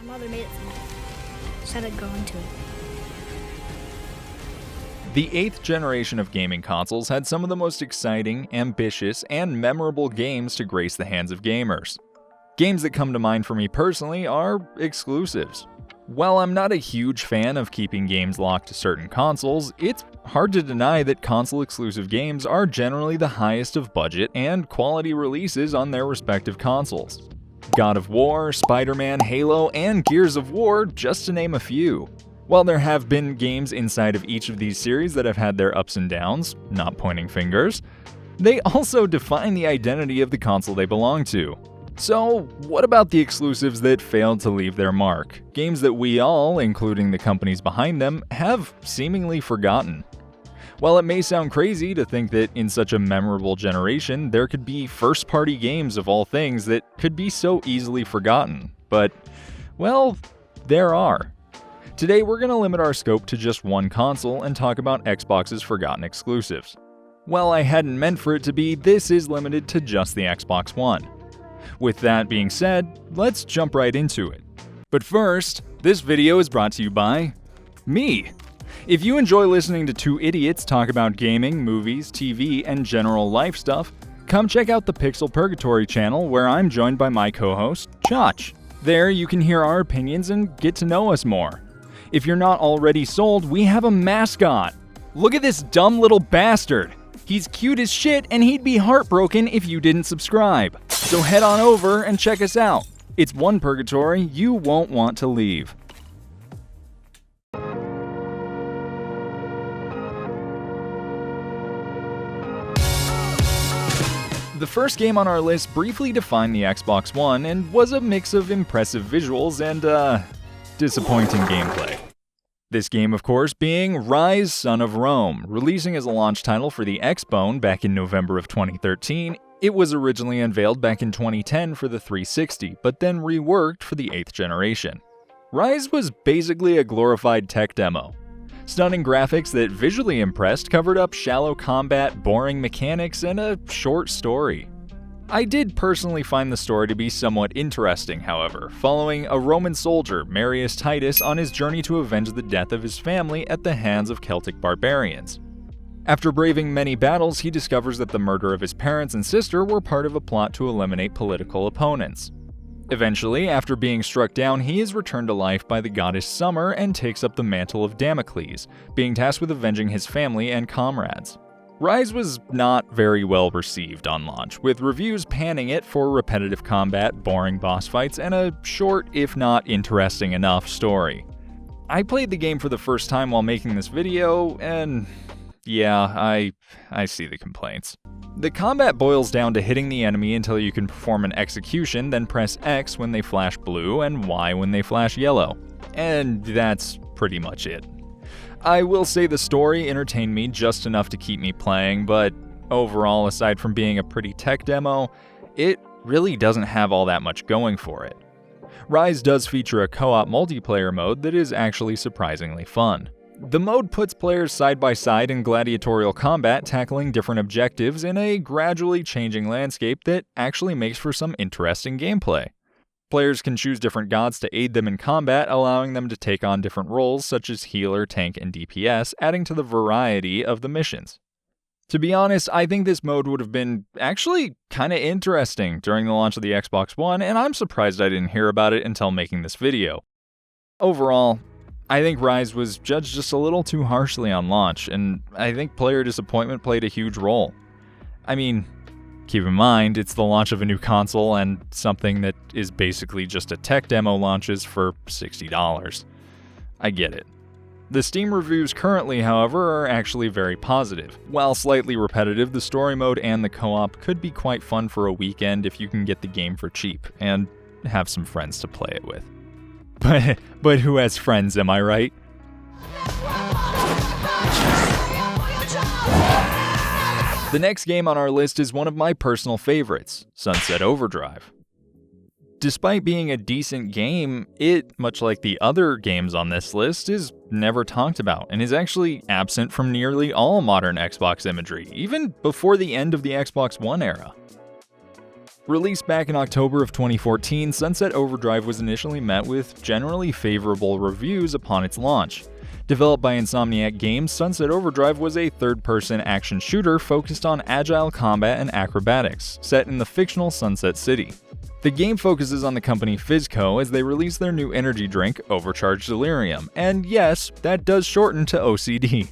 My mother made it for me. Said I'd grow into it. The 8th generation of gaming consoles had some of the most exciting, ambitious, and memorable games to grace the hands of gamers. Games that come to mind for me personally are exclusives. While I'm not a huge fan of keeping games locked to certain consoles, it's hard to deny that console-exclusive games are generally the highest of budget and quality releases on their respective consoles. God of War, Spider-Man, Halo, and Gears of War, just to name a few. While there have been games inside of each of these series that have had their ups and downs, not pointing fingers, they also define the identity of the console they belong to. So, what about the exclusives that failed to leave their mark? Games that we all, including the companies behind them, have seemingly forgotten. While it may sound crazy to think that in such a memorable generation there could be first-party games of all things that could be so easily forgotten, but, well, there are. Today we're going to limit our scope to just one console and talk about Xbox's forgotten exclusives. While I hadn't meant for it to be, this is limited to just the Xbox One. With that being said, let's jump right into it. But first, this video is brought to you by me. If you enjoy listening to two idiots talk about gaming, movies, TV, and general life stuff, come check out the Pixel Purgatory channel where I'm joined by my co-host, Chach. There you can hear our opinions and get to know us more. If you're not already sold, we have a mascot. Look at this dumb little bastard. He's cute as shit and he'd be heartbroken if you didn't subscribe. So head on over and check us out. It's one purgatory you won't want to leave. The first game on our list briefly defined the Xbox One and was a mix of impressive visuals and, disappointing gameplay. This game, of course, being Rise: Son of Rome. Releasing as a launch title for the Xbone back in November of 2013, it was originally unveiled back in 2010 for the 360, but then reworked for the 8th generation. Rise was basically a glorified tech demo. Stunning graphics that visually impressed covered up shallow combat, boring mechanics, and a short story. I did personally find the story to be somewhat interesting, however, following a Roman soldier, Marius Titus, on his journey to avenge the death of his family at the hands of Celtic barbarians. After braving many battles, he discovers that the murder of his parents and sister were part of a plot to eliminate political opponents. Eventually, after being struck down, he is returned to life by the goddess Summer and takes up the mantle of Damocles, being tasked with avenging his family and comrades. Rise was not very well received on launch, with reviews panning it for repetitive combat, boring boss fights, and a short, if not interesting enough, story. I played the game for the first time while making this video, and yeah, I see the complaints. The combat boils down to hitting the enemy until you can perform an execution, then press X when they flash blue and Y when they flash yellow. And that's pretty much it. I will say the story entertained me just enough to keep me playing, but overall, aside from being a pretty tech demo, it really doesn't have all that much going for it. Rise does feature a co-op multiplayer mode that is actually surprisingly fun. The mode puts players side by side in gladiatorial combat, tackling different objectives in a gradually changing landscape that actually makes for some interesting gameplay. Players can choose different gods to aid them in combat, allowing them to take on different roles such as healer, tank, and DPS, adding to the variety of the missions. To be honest, I think this mode would have been actually kinda interesting during the launch of the Xbox One, and I'm surprised I didn't hear about it until making this video. Overall, I think Rise was judged just a little too harshly on launch, and I think player disappointment played a huge role. I mean, keep in mind, it's the launch of a new console and something that is basically just a tech demo launches for $60. I get it. The Steam reviews currently, however, are actually very positive. While slightly repetitive, the story mode and the co-op could be quite fun for a weekend if you can get the game for cheap and have some friends to play it with. But who has friends, am I right? The next game on our list is one of my personal favorites, Sunset Overdrive. Despite being a decent game, it, much like the other games on this list, is never talked about and is actually absent from nearly all modern Xbox imagery, even before the end of the Xbox One era. Released back in October of 2014, Sunset Overdrive was initially met with generally favorable reviews upon its launch. Developed by Insomniac Games, Sunset Overdrive was a third-person action shooter focused on agile combat and acrobatics, set in the fictional Sunset City. The game focuses on the company Fizzco as they release their new energy drink, Overcharged Delirium, and yes, that does shorten to OCD.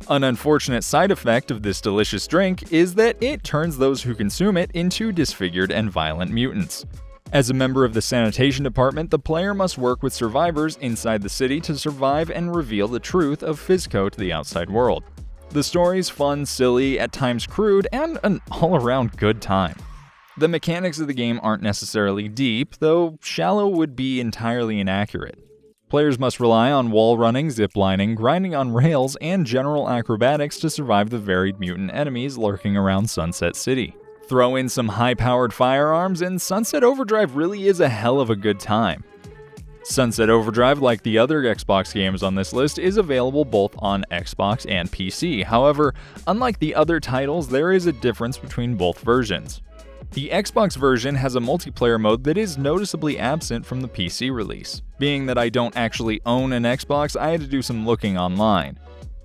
An unfortunate side effect of this delicious drink is that it turns those who consume it into disfigured and violent mutants. As a member of the sanitation department, the player must work with survivors inside the city to survive and reveal the truth of Fizzco to the outside world. The story's fun, silly, at times crude, and an all-around good time. The mechanics of the game aren't necessarily deep, though shallow would be entirely inaccurate. Players must rely on wall running, ziplining, grinding on rails, and general acrobatics to survive the varied mutant enemies lurking around Sunset City. Throw in some high-powered firearms, and Sunset Overdrive really is a hell of a good time. Sunset Overdrive, like the other Xbox games on this list, is available both on Xbox and PC. However, unlike the other titles, there is a difference between both versions. The Xbox version has a multiplayer mode that is noticeably absent from the PC release. Being that I don't actually own an Xbox, I had to do some looking online.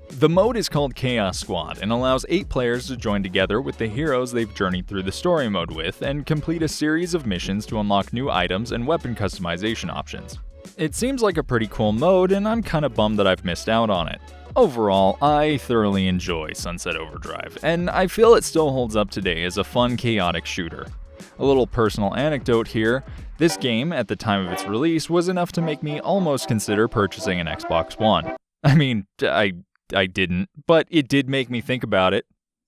The mode is called Chaos Squad and allows 8 players to join together with the heroes they've journeyed through the story mode with and complete a series of missions to unlock new items and weapon customization options. It seems like a pretty cool mode, and I'm kinda bummed that I've missed out on it. Overall, I thoroughly enjoy Sunset Overdrive, and I feel it still holds up today as a fun, chaotic shooter. A little personal anecdote here, this game, at the time of its release, was enough to make me almost consider purchasing an Xbox One. I mean, I didn't, but it did make me think about it.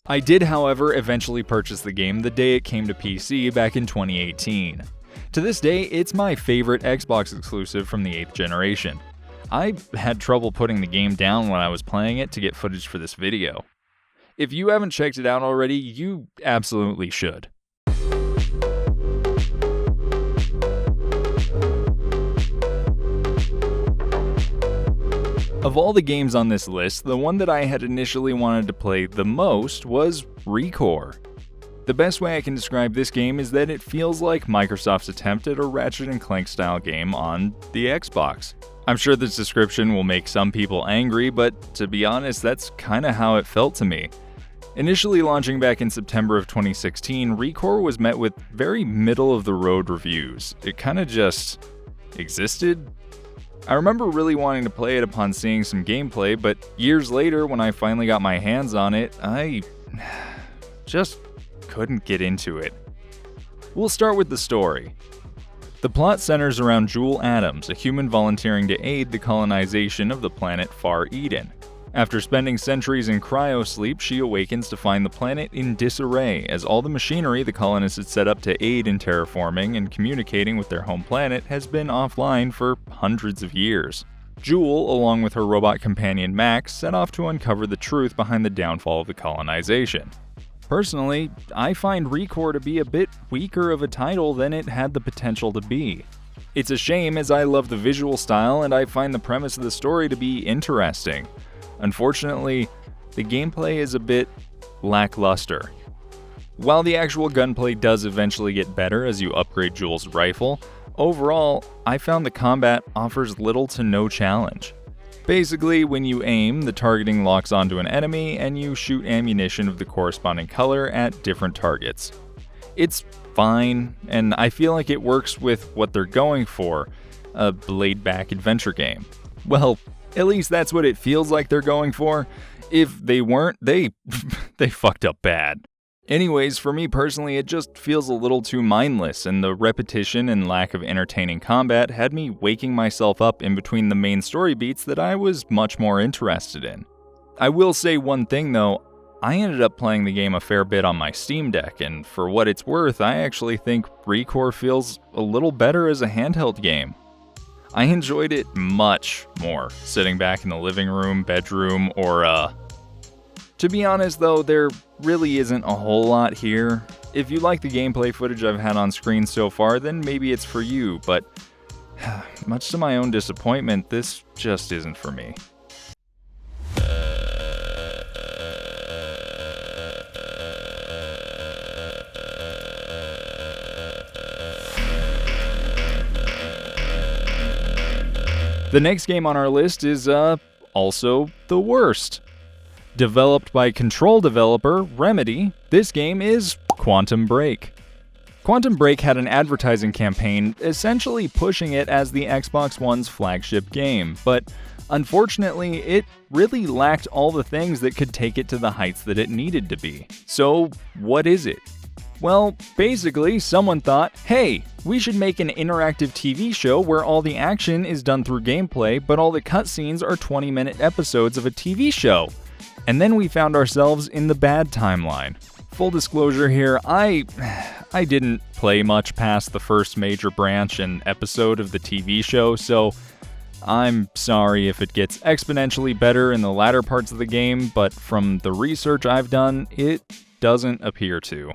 I did, however, eventually purchase the game the day it came to PC back in 2018. To this day, it's my favorite Xbox exclusive from the 8th generation. I had trouble putting the game down when I was playing it to get footage for this video. If you haven't checked it out already, you absolutely should. Of all the games on this list, the one that I had initially wanted to play the most was Recor. The best way I can describe this game is that it feels like Microsoft's attempt at a Ratchet & Clank style game on the Xbox. I'm sure this description will make some people angry, but to be honest, that's kinda how it felt to me. Initially launching back in September of 2016, Recor was met with very middle-of-the-road reviews. It kinda just existed. I remember really wanting to play it upon seeing some gameplay, but years later, when I finally got my hands on it, I just couldn't get into it. We'll start with the story. The plot centers around Jewel Adams, a human volunteering to aid the colonization of the planet Far Eden. After spending centuries in cryosleep, she awakens to find the planet in disarray, as all the machinery the colonists had set up to aid in terraforming and communicating with their home planet has been offline for hundreds of years. Jewel, along with her robot companion Max, set off to uncover the truth behind the downfall of the colonization. Personally, I find Recor to be a bit weaker of a title than it had the potential to be. It's a shame, as I love the visual style and I find the premise of the story to be interesting. Unfortunately, the gameplay is a bit lackluster. While the actual gunplay does eventually get better as you upgrade Jewel's rifle, overall, I found the combat offers little to no challenge. Basically, when you aim, the targeting locks onto an enemy and you shoot ammunition of the corresponding color at different targets. It's fine, and I feel like it works with what they're going for, a laid-back adventure game. Well, at least that's what it feels like they're going for. If they weren't, they fucked up bad. Anyways, for me personally, it just feels a little too mindless, and the repetition and lack of entertaining combat had me waking myself up in between the main story beats that I was much more interested in. I will say one thing though, I ended up playing the game a fair bit on my Steam Deck, and for what it's worth, I actually think Recor feels a little better as a handheld game. I enjoyed it much more sitting back in the living room, bedroom, or To be honest though, there really isn't a whole lot here. If you like the gameplay footage I've had on screen so far, then maybe it's for you, but much to my own disappointment, this just isn't for me. The next game on our list is, also the worst. Developed by Control developer Remedy, this game is Quantum Break. Quantum Break had an advertising campaign essentially pushing it as the Xbox One's flagship game, but unfortunately, it really lacked all the things that could take it to the heights that it needed to be. So, what is it? Well, basically, someone thought, hey, we should make an interactive TV show where all the action is done through gameplay, but all the cutscenes are 20-minute episodes of a TV show. And then we found ourselves in the bad timeline. Full disclosure here, I didn't play much past the first major branch and episode of the TV show, so I'm sorry if it gets exponentially better in the latter parts of the game, but from the research I've done, it doesn't appear to.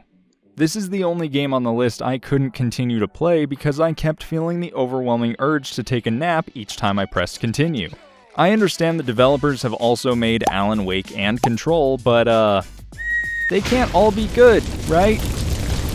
This is the only game on the list I couldn't continue to play because I kept feeling the overwhelming urge to take a nap each time I pressed continue. I understand the developers have also made Alan Wake and Control, but they can't all be good, right?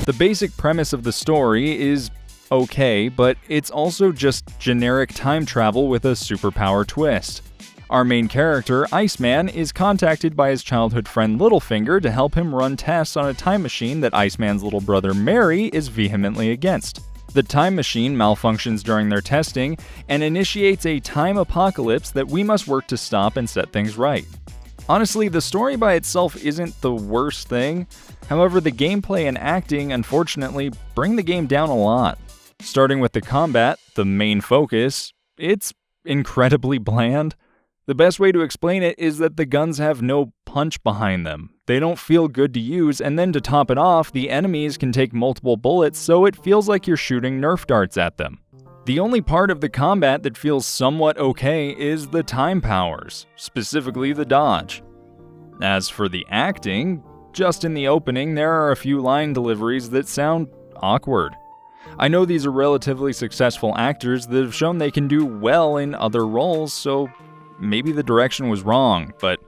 The basic premise of the story is okay, but it's also just generic time travel with a superpower twist. Our main character, Iceman, is contacted by his childhood friend Littlefinger to help him run tests on a time machine that Iceman's little brother Mary is vehemently against. The time machine malfunctions during their testing and initiates a time apocalypse that we must work to stop and set things right. Honestly, the story by itself isn't the worst thing. However, the gameplay and acting, unfortunately, bring the game down a lot. Starting with the combat, the main focus, it's incredibly bland. The best way to explain it is that the guns have no punch behind them. They don't feel good to use, and then to top it off, the enemies can take multiple bullets, so it feels like you're shooting Nerf darts at them. The only part of the combat that feels somewhat okay is the time powers, specifically the dodge. As for the acting, just in the opening, there are a few line deliveries that sound awkward. I know these are relatively successful actors that have shown they can do well in other roles, so maybe the direction was wrong, but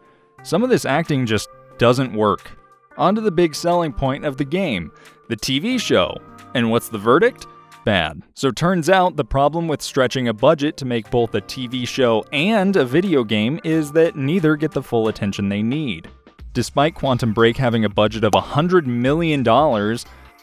some of this acting just doesn't work. On to the big selling point of the game, the TV show. And what's the verdict? Bad. So turns out the problem with stretching a budget to make both a TV show and a video game is that neither get the full attention they need. Despite Quantum Break having a budget of $100 million,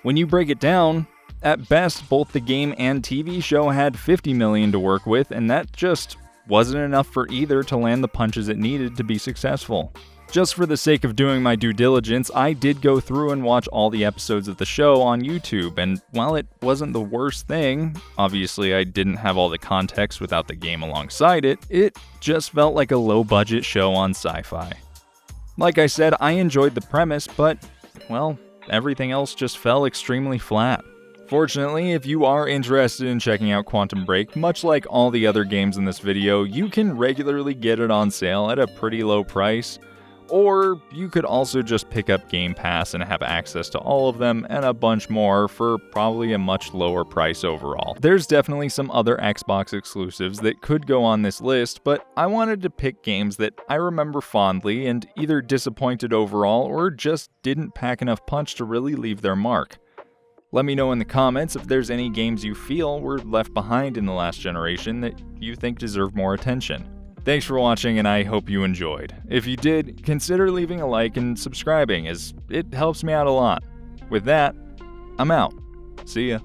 when you break it down, at best both the game and TV show had $50 million to work with, and that just wasn't enough for either to land the punches it needed to be successful. Just for the sake of doing my due diligence, I did go through and watch all the episodes of the show on YouTube, and while it wasn't the worst thing, obviously I didn't have all the context without the game alongside it, it just felt like a low-budget show on sci-fi. Like I said, I enjoyed the premise, but, well, everything else just fell extremely flat. Fortunately, if you are interested in checking out Quantum Break, much like all the other games in this video, you can regularly get it on sale at a pretty low price. Or you could also just pick up Game Pass and have access to all of them and a bunch more for probably a much lower price overall. There's definitely some other Xbox exclusives that could go on this list, but I wanted to pick games that I remember fondly and either disappointed overall or just didn't pack enough punch to really leave their mark. Let me know in the comments if there's any games you feel were left behind in the last generation that you think deserve more attention. Thanks for watching, and I hope you enjoyed. If you did, consider leaving a like and subscribing, as it helps me out a lot. With that, I'm out. See ya.